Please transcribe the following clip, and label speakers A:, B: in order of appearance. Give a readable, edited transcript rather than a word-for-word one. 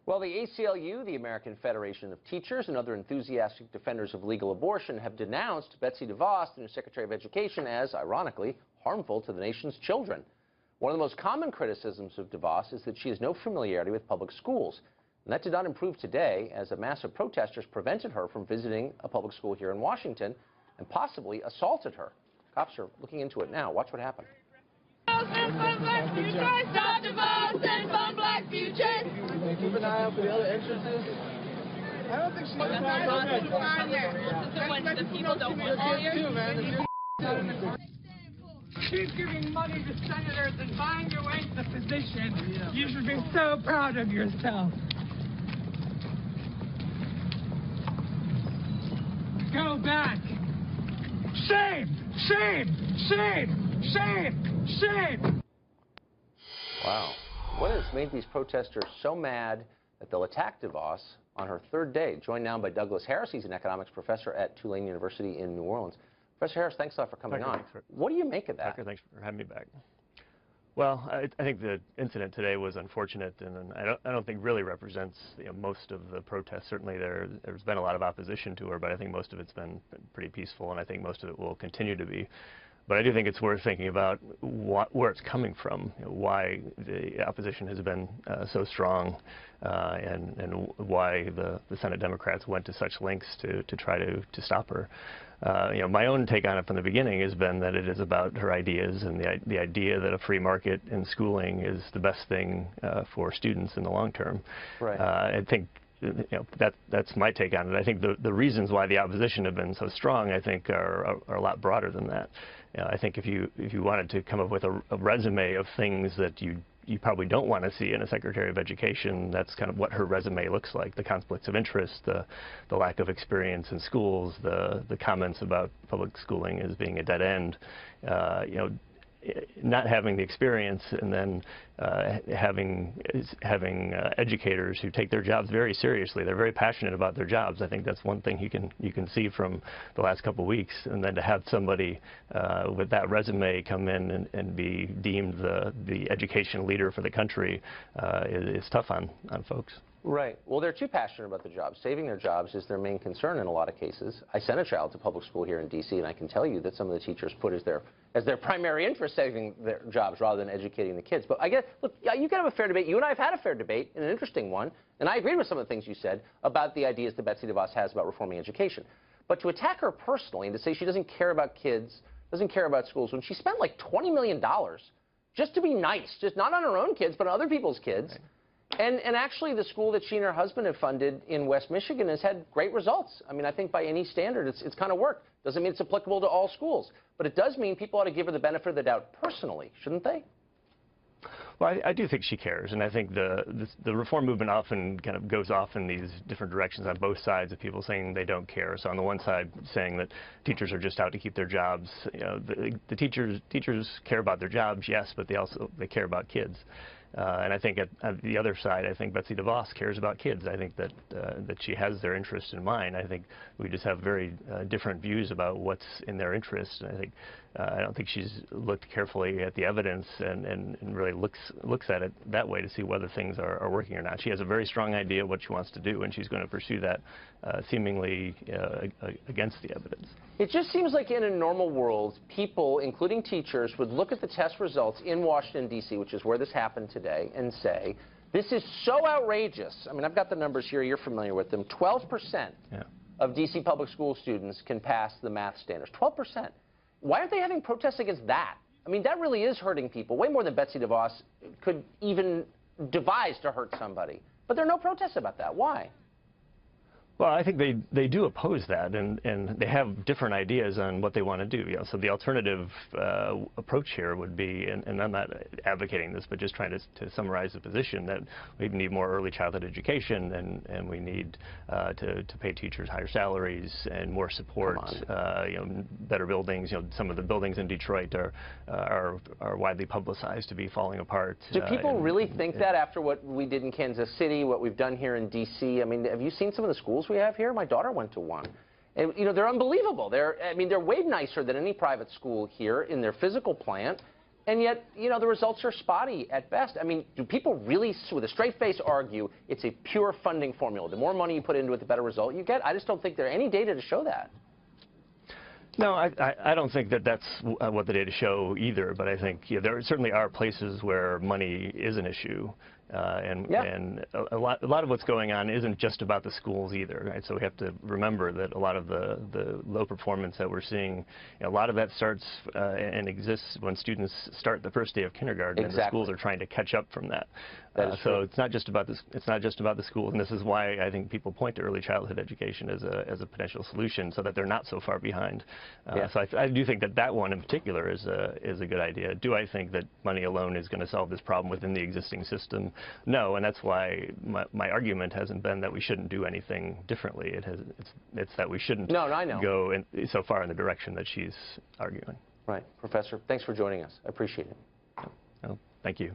A: Well, the ACLU, the American Federation of Teachers, and other enthusiastic defenders of legal abortion have denounced Betsy DeVos, the new Secretary of Education, as, ironically, harmful to the nation's children. One of the most common criticisms of DeVos is that she has no familiarity with public schools. And that did not improve today, as a mass of protesters prevented her from visiting a public school here in Washington and possibly assaulted her. Cops are looking into it now. Watch what happened.
B: Stop DeVos and fund black futures.
C: Keep an eye out for the other entrances. I don't think she's going to find there.
B: This is when the people don't want all your
D: Keep giving money to senators and buying your way to the position. You should be so proud of yourself. Go back. Shame! Shame! Shame! Shame! Shame!
A: Wow. What has made these protesters so mad that they'll attack DeVos on her third day? Joined now by Douglas Harris. He's an economics professor at Tulane University in New Orleans. Professor Harris, thanks a lot for coming on. What do you make of that?
E: Tucker, thanks for having me back. Well, I think the incident today was unfortunate, and I don't think really represents most of the protests. Certainly there's been a lot of opposition to her, but I think most of it's been pretty peaceful, and I think most of it will continue to be. But I do think it's worth thinking about where it's coming from, why the opposition has been so strong, and why the Senate Democrats went to such lengths to try to stop her. My own take on it from the beginning has been that it is about her ideas, and the idea that a free market in schooling is the best thing for students in the long term.
A: Right.
E: I think that's my take on it. I think the reasons why the opposition have been so strong, I think, are a lot broader than that. I think if you wanted to come up with a resume of things that you probably don't want to see in a Secretary of Education, that's kind of what her resume looks like: the conflicts of interest, the lack of experience in schools, the comments about public schooling as being a dead end. Not having the experience, and then having educators who take their jobs very seriously. They're very passionate about their jobs. I think that's one thing you can see from the last couple of weeks. And then to have somebody with that resume come in and be deemed the education leader for the country is tough on folks.
A: Right. Well, they're too passionate about the jobs. Saving their jobs is their main concern in a lot of cases. I sent a child to public school here in D.C., and I can tell you that some of the teachers put as their primary interest saving their jobs rather than educating the kids. But I guess, look, you can have a fair debate. You and I have had a fair debate, and an interesting one, and I agreed with some of the things you said about the ideas that Betsy DeVos has about reforming education. But to attack her personally and to say she doesn't care about kids, doesn't care about schools, when she spent like $20 million just to be nice, just not on her own kids, but on other people's kids. Right. And actually, the school that she and her husband have funded in West Michigan has had great results. I mean, I think by any standard, it's kind of worked. Doesn't mean it's applicable to all schools. But it does mean people ought to give her the benefit of the doubt personally, shouldn't they?
E: Well, I do think she cares, and I think the reform movement often kind of goes off in these different directions on both sides of people saying they don't care. So on the one side, saying that teachers are just out to keep their jobs. The teachers care about their jobs, yes, but they care about kids. And I think at the other side, I think Betsy DeVos cares about kids. I think that she has their interest in mind. I think we just have very different views about what's in their interest. And I think I don't think she's looked carefully at the evidence and really looks at it that way to see whether things are working or not. She has a very strong idea of what she wants to do, and she's going to pursue that seemingly against the evidence.
A: It just seems like in a normal world, people, including teachers, would look at the test results in Washington, D.C., which is where this happened today, and say, this is so outrageous. I mean, I've got the numbers here. You're familiar with them. 12% of D.C. public school students can pass the math standards. 12%. Why aren't they having protests against that? I mean, that really is hurting people, way more than Betsy DeVos could even devise to hurt somebody. But there are no protests about that. Why?
E: Well, I think they do oppose that, and they have different ideas on what they want to do. So the alternative approach here would be, and I'm not advocating this, but just trying to summarize the position, that we need more early childhood education, and we need to pay teachers higher salaries and more support. Better buildings. Some of the buildings in Detroit are widely publicized to be falling apart.
A: Do people really think that after what we did in Kansas City, what we've done here in D.C.? I mean, have you seen some of the schools we have here? My daughter went to one. And, they're unbelievable. They're way nicer than any private school here in their physical plant. And yet, you know, the results are spotty at best. I mean, do people really, with a straight face, argue it's a pure funding formula? The more money you put into it, the better result you get? I just don't think there are any data to show that.
E: No, I don't think that that's what the data show either, but I think there certainly are places where money is an issue. And a lot of what's going on isn't just about the schools either, right? So we have to remember that a lot of the low performance that we're seeing, a lot of that starts and exists when students start the first day of kindergarten, and the schools are trying to catch up from that. So it's not just about this. It's not just about the schools, and this is why I think people point to early childhood education as a potential solution, so that they're not so far behind. So I do think that one in particular is a good idea. Do I think that money alone is going to solve this problem within the existing system? No, and that's why my argument hasn't been that we shouldn't do anything differently. It's that we shouldn't go so far in the direction that she's arguing.
A: Right. Professor, thanks for joining us. I appreciate it.
E: Oh, thank you.